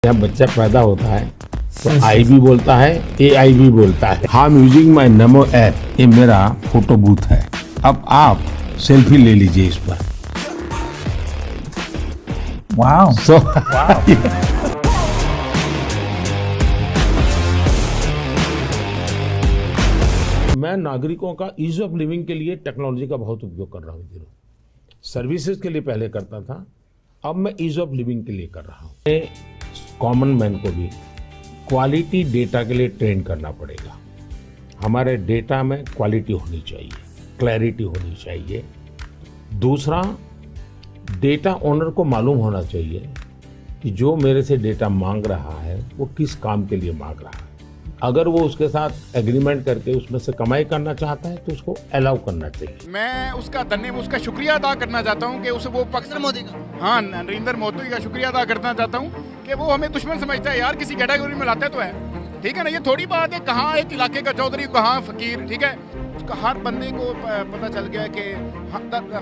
जब बच्चा पैदा होता है तो आई भी बोलता है, AI भी बोलता है। हाँ, यूजिंग माई नमो ऐप, ये मेरा फोटो बूथ है। अब आप सेल्फी ले लीजिए इस पर। वाओ मैं नागरिकों का ईज ऑफ लिविंग के लिए टेक्नोलॉजी का बहुत उपयोग कर रहा हूँ। सर्विसेज के लिए पहले करता था, अब मैं ईज ऑफ लिविंग के लिए कर रहा हूँ। कॉमन मैन को भी क्वालिटी डेटा के लिए ट्रेन करना पड़ेगा। हमारे डेटा में क्वालिटी होनी चाहिए, क्लैरिटी होनी चाहिए। दूसरा, डेटा ओनर को मालूम होना चाहिए कि जो मेरे से डेटा मांग रहा है वो किस काम के लिए मांग रहा है। अगर वो उसके साथ एग्रीमेंट करके उसमें से कमाई करना चाहता है तो उसको अलाउ करना चाहिए। मैं उसका शुक्रिया अदा करना चाहता हूँ कि उसे वो मोदी का, हाँ, नरेंद्र मोदी का शुक्रिया अदा करना चाहता हूँ कि वो हमें दुश्मन समझता है। यार किसी कैटेगरी में लाते तो है, ठीक है ना। ये थोड़ी बात है कहाँ एक इलाके का चौधरी, कहाँ फकीर, ठीक है। उसका हर बंदे को पता चल गया कि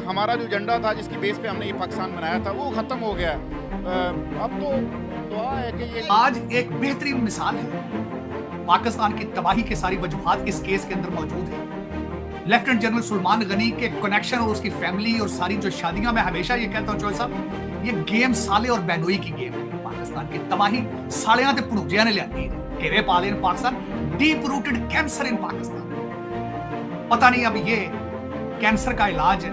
हमारा जो एजेंडा था जिसकी बेस पे हमने ये पाकिस्तान बनाया था वो खत्म हो गया। अब तो दुआ है कि ये आज एक बेहतरीन मिसाल है। पाकिस्तान की तबाही के सारी वजूहात इस केस के अंदर मौजूद है। लेफ्टिनेंट जनरल सुलेमान गनी के कनेक्शन और उसकी फैमिली और सारी जो शादियां, मैं हमेशा ये कहता हूं चौधरी साहब, ये गेम साले और बैनोई की गेम है। पाकिस्तान की तबाही सालियां ते भणूजियां ने लियाती है। घेरे पा लेन Pakistan, deep rooted cancer in Pakistan. पता नहीं अब ये कैंसर का इलाज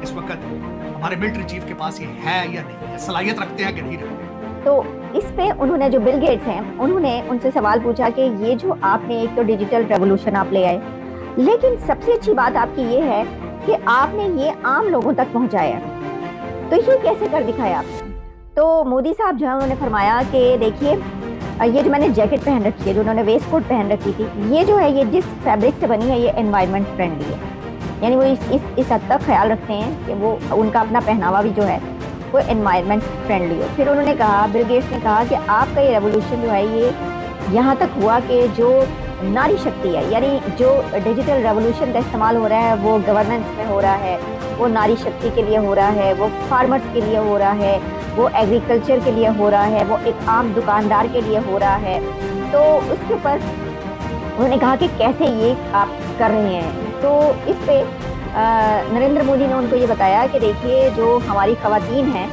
इस वक्त हमारे मिलिट्री चीफ के पास ये है या नहीं है, सलाहियत रखते हैं कि नहीं रखते हैं। तो इस पे उन्होंने, जो बिल गेट्स हैं, उन्होंने उनसे सवाल पूछा कि ये जो आपने एक तो डिजिटल रेवोल्यूशन आप ले आए, लेकिन सबसे अच्छी बात आपकी ये है कि आपने ये आम लोगों तक पहुंचाया, तो ये कैसे कर दिखाया आपने? तो मोदी साहब जो है उन्होंने फरमाया कि देखिए, ये जो मैंने जैकेट पहन रखी है, जो उन्होंने वेस्ट कोट पहन रखी थी, ये जो है, ये जिस फैब्रिक से बनी है ये एनवायरनमेंट फ्रेंडली है। यानी वो इस हद तक ख्याल रखते हैं कि वो उनका अपना पहनावा भी जो है वो एनवायरनमेंट फ्रेंडली हो। फिर उन्होंने कहा, बिल गेट्स ने कहा कि आपका ये रेवोल्यूशन जो है ये यहाँ तक हुआ कि जो नारी शक्ति है, यानी जो डिजिटल रेवोल्यूशन का इस्तेमाल हो रहा है वो गवर्नेंस में हो रहा है, वो नारी शक्ति के लिए हो रहा है, वो फार्मर्स के लिए हो रहा है, वो एग्रीकल्चर के लिए हो रहा है, वो एक आम दुकानदार के लिए हो रहा है। तो उसके ऊपर उन्होंने कहा कि कैसे ये आप कर रहे हैं। तो इस पे नरेंद्र मोदी ने उनको ये बताया कि देखिए, जो हमारी ख़वातीन हैं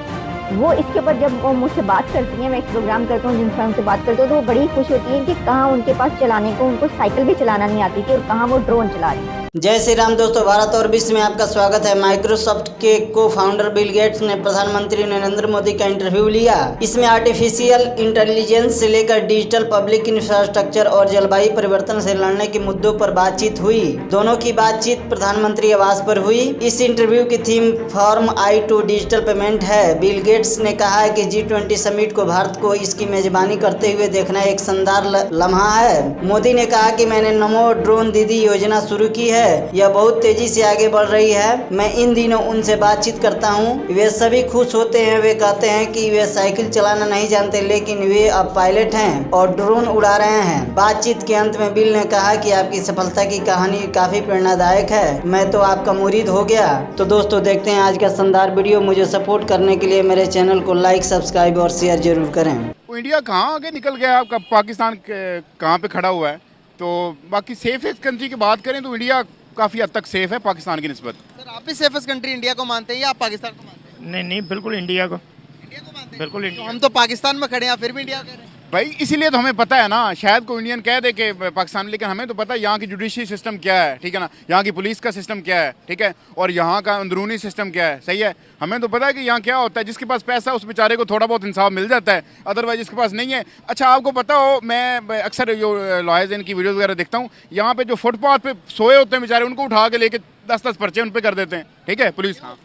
वो इसके ऊपर जब वो मुझसे बात करती हैं, मैं एक प्रोग्राम करता हूँ जिनसे उनसे बात करती हूँ, तो वो बड़ी खुश होती हैं कि कहाँ उनके पास चलाने को, उनको साइकिल भी चलाना नहीं आती थी और कहाँ वो ड्रोन चला रही हैं। जय श्री राम दोस्तों, भारत और विश्व में आपका स्वागत है। माइक्रोसॉफ्ट के को फाउंडर बिल गेट्स ने प्रधानमंत्री नरेंद्र मोदी का इंटरव्यू लिया। इसमें आर्टिफिशियल इंटेलिजेंस से लेकर डिजिटल पब्लिक इंफ्रास्ट्रक्चर और जलवायु परिवर्तन से लड़ने के मुद्दों पर बातचीत हुई। दोनों की बातचीत प्रधानमंत्री आवास पर हुई। इस इंटरव्यू की theme from I to digital payment है। बिल गेट्स ने कहा है कि G20 समिट को भारत को इसकी मेजबानी करते हुए देखना एक शानदार लम्हा है। मोदी ने कहा कि मैंने नमो ड्रोन दीदी योजना शुरू की है, यह बहुत तेजी से आगे बढ़ रही है। मैं इन दिनों उनसे बातचीत करता हूँ, वे सभी खुश होते हैं। वे कहते हैं कि वे साइकिल चलाना नहीं जानते, लेकिन वे अब पायलट हैं और ड्रोन उड़ा रहे हैं। बातचीत के अंत में बिल ने कहा कि आपकी सफलता की कहानी काफी प्रेरणादायक है, मैं तो आपका मुरीद हो गया। तो दोस्तों, देखते हैं आज का शानदार वीडियो। मुझे सपोर्ट करने के लिए मेरे चैनल को लाइक, सब्सक्राइब और शेयर जरूर करें। इंडिया कहाँ आगे निकल गया, आपका पाकिस्तान कहाँ पे खड़ा हुआ है। तो बाकी सेफेस्ट कंट्री की बात करें तो इंडिया काफ़ी हद तक सेफ है पाकिस्तान की निस्बत। सर, आप भी सेफेस्ट कंट्री इंडिया को मानते हैं या आप पाकिस्तान को मानते हैं? नहीं, बिल्कुल इंडिया को मानते हैं? बिल्कुल तो इंडिया। हम तो पाकिस्तान में खड़े हैं, फिर भी इंडिया कह रहे हैं। भाई इसीलिए तो हमें पता है ना, शायद कोई इंडियन कह दे कि पाकिस्तान, लेकिन हमें तो पता है यहाँ की जुडिशरी सिस्टम क्या है, ठीक है ना, यहाँ की पुलिस का सिस्टम क्या है, ठीक है, और यहाँ का अंदरूनी सिस्टम क्या है, सही है। हमें तो पता है कि यहाँ क्या होता है। जिसके पास पैसा है उस बेचारे को थोड़ा बहुत इंसाफ मिल जाता है, अदरवाइज जिसके पास नहीं है। अच्छा, आपको पता हो, मैं अक्सर जो लॉयर्स इनकी वीडियोज़ वगैरह देखता हूँ, यहाँ पे जो फुटपाथ पे सोए होते हैं बेचारे, उनको उठा के लेके 10-10 पर्चे उन पर कर देते हैं, ठीक है, पुलिस। हाँ,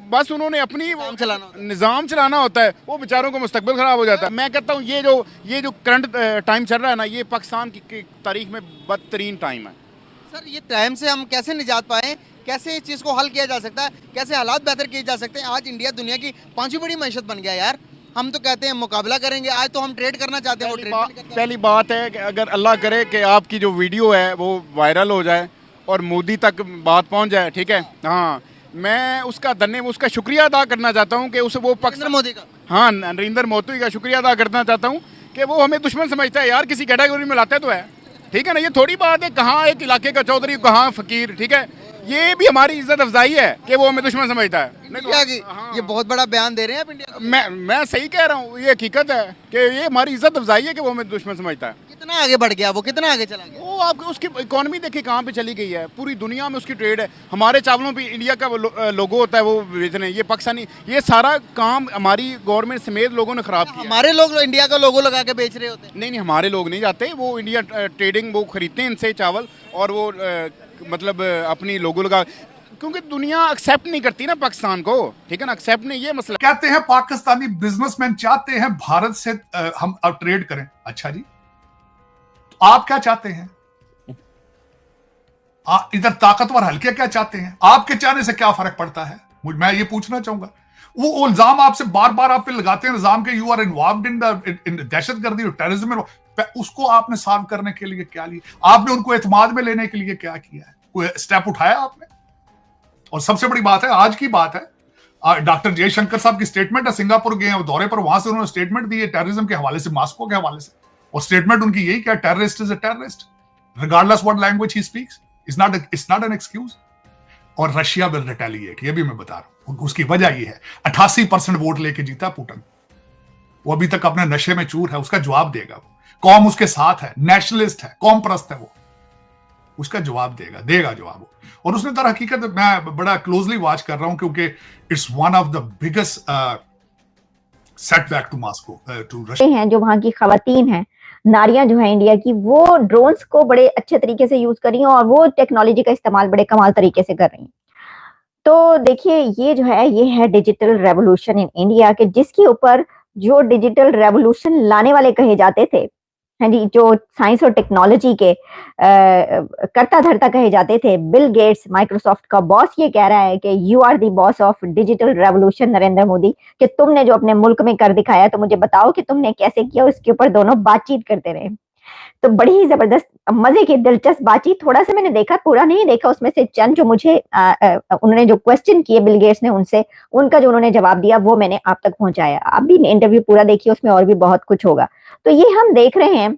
बस उन्होंने अपनी निज़ाम चलाना होता है, वो बेचारों को मुस्तकबिल ख़राब हो जाता है। मैं कहता हूँ ये जो करंट टाइम चल रहा है ना, ये पाकिस्तान की तारीख में बदतरीन टाइम है। सर, ये टाइम से हम कैसे निजात पाएँ, कैसे इस चीज़ को हल किया जा सकता है, कैसे हालात बेहतर किए जा सकते हैं? आज इंडिया दुनिया की 5वीं बड़ी मैशत बन गया यार। हम तो कहते हैं मुकाबला करेंगे, आज तो हम ट्रेड करना चाहते हैं। पहली बात है कि अगर अल्लाह करे कि आपकी जो वीडियो है वो वायरल हो जाए और मोदी तक बात पहुँच जाए, ठीक है, हाँ, मैं उसका शुक्रिया अदा करना चाहता हूँ कि उसे वो नरेंद्र मोदी का, हाँ, नरेंद्र मोदी का शुक्रिया अदा करना चाहता हूँ कि वो हमें दुश्मन समझता है यार, किसी कैटेगरी में लाता है तो है, ठीक है ना। ये थोड़ी बात है कहाँ एक इलाके का चौधरी कहाँ फकीर, ठीक है। ये भी हमारी इज्जत अफजाई है कि वो हमें दुश्मन समझता है। इंडिया की ये बहुत बड़ा बयान दे रहे हैं आप इंडिया को। मैं सही कह रहा हूँ, ये हकीकत है कि ये हमारी इज्जत अफजाई है कि वो हमें दुश्मन समझता है। कितना आगे बढ़ गया वो, कितना आगे चला गया वो आपको उसकी इकोनॉमी देखिए कहाँ पे चली गई है, पूरी दुनिया में उसकी ट्रेड है। हमारे चावलों पे इंडिया का लोगो होता है, वो बेचने, ये पाकिस्तानी, ये सारा काम हमारी गवर्नमेंट समेत लोगों ने खराब किया। हमारे लोग इंडिया का लोगो लगा के बेच रहे होते हैं। नहीं, हमारे लोग नहीं जाते, वो इंडिया ट्रेडिंग वो खरीदते हैं इनसे चावल, और वो मतलब अपनी लोगो लगा, क्योंकि दुनिया एक्सेप्ट नहीं करती ना पाकिस्तान को, ठीक है ना, एक्सेप्ट नहीं, ये मसला। कहते हैं पाकिस्तानी बिजनेसमैन चाहते हैं भारत से हम अब ट्रेड करें। अच्छा जी, तो आप क्या चाहते हैं? इधर ताकतवर हल्के क्या चाहते हैं? आपके चाहने से क्या फर्क पड़ता है? मैं ये पूछना चाहूंगा। वो इल्जाम आपसे बार बार आप पे लगाते हैं, निजाम के यू आर इन्वॉल्व्ड इन दहशतगर्दी और टेररिज्म, उसको आपने सॉल्व करने के लिए क्या लिया? आपने उनको एतमाद में लेने के लिए क्या किया है? कोई स्टेप उठाया आपने? और सबसे बड़ी बात है, आज की बात है, डॉक्टर जयशंकर साहब की स्टेटमेंट है, सिंगापुर गए हैं दौरे पर, वहां से उन्होंने स्टेटमेंट दी है टेररिज्म के हवाले से, मॉस्को के हवाले से, और स्टेटमेंट उनकी यही क्या, terrorist is a terrorist regardless what language he speaks, it's not an excuse. और रशिया विल रिटेलिएट, ये भी मैं बता रहा हूं। उसकी वजह ये है 88% वोट लेके जीता पुतिन, वो अभी तक अपने नशे में चूर है, उसका जवाब देगा वो। कौम उसके साथ है, नेशनलिस्ट है, कौम परस्त है वो, उसका जवाब देगा जवाब। और उसने दर हकीकत मैं बड़ा क्लोजली वॉच कर रहा हूं, क्योंकि it's one of the biggest setback to Moscow to Russia हैं जो वहां की खवातीन हैं, नारियां जो है इंडिया की, वो ड्रोन्स को बड़े अच्छे तरीके से यूज कर रही हैं और वो टेक्नोलॉजी का इस्तेमाल बड़े कमाल तरीके से कर रही हैं। तो देखिए ये जो है, ये है डिजिटल रेवोल्यूशन इन इंडिया, के जिसके ऊपर जो डिजिटल रेवोल्यूशन लाने वाले कहे जाते थे, हाँ जी, जो साइंस और टेक्नोलॉजी के करता धरता कहे जाते थे, बिल गेट्स माइक्रोसॉफ्ट का बॉस ये कह रहा है कि you are the boss of digital revolution Narendra Modi, कि तुमने जो अपने मुल्क में कर दिखाया, तो मुझे बताओ कि तुमने कैसे किया। उसके ऊपर दोनों बातचीत करते रहे। तो बड़ी ही जबरदस्त मजे की दिलचस्प बातचीत, थोड़ा सा मैंने देखा, पूरा नहीं देखा, उसमें से चंद जो मुझे उन्होंने जो क्वेश्चन किए बिल गेट्स ने उनसे, उनका जो उन्होंने जवाब दिया वो मैंने आप तक पहुंचाया। आप भी इंटरव्यू पूरा देखिए, उसमें और भी बहुत कुछ होगा। तो ये हम देख रहे हैं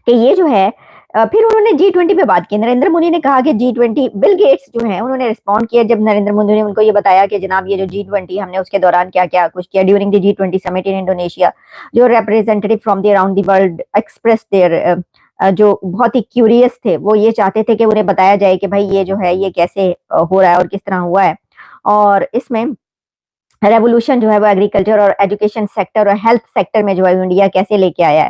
कि ये जो है, फिर उन्होंने G20 पे बात की। नरेंद्र मोदी ने कहा कि G20, बिल गेट्स जो है उन्होंने रिस्पॉन्ड किया जब नरेंद्र मोदी ने उनको ये बताया कि जनाब ये जो G20 हमने उसके दौरान क्या क्या कुछ किया। During the G20 summit in Indonesia, जो representative from the around the world express there, जो बहुत ही क्यूरियस थे, वो ये चाहते थे कि उन्हें बताया जाए कि भाई ये जो है ये कैसे हो रहा है और किस तरह हुआ है, और इसमें रेवोल्यूशन जो है वो एग्रीकल्चर और एजुकेशन सेक्टर और हेल्थ सेक्टर में जो है इंडिया कैसे लेके आया है।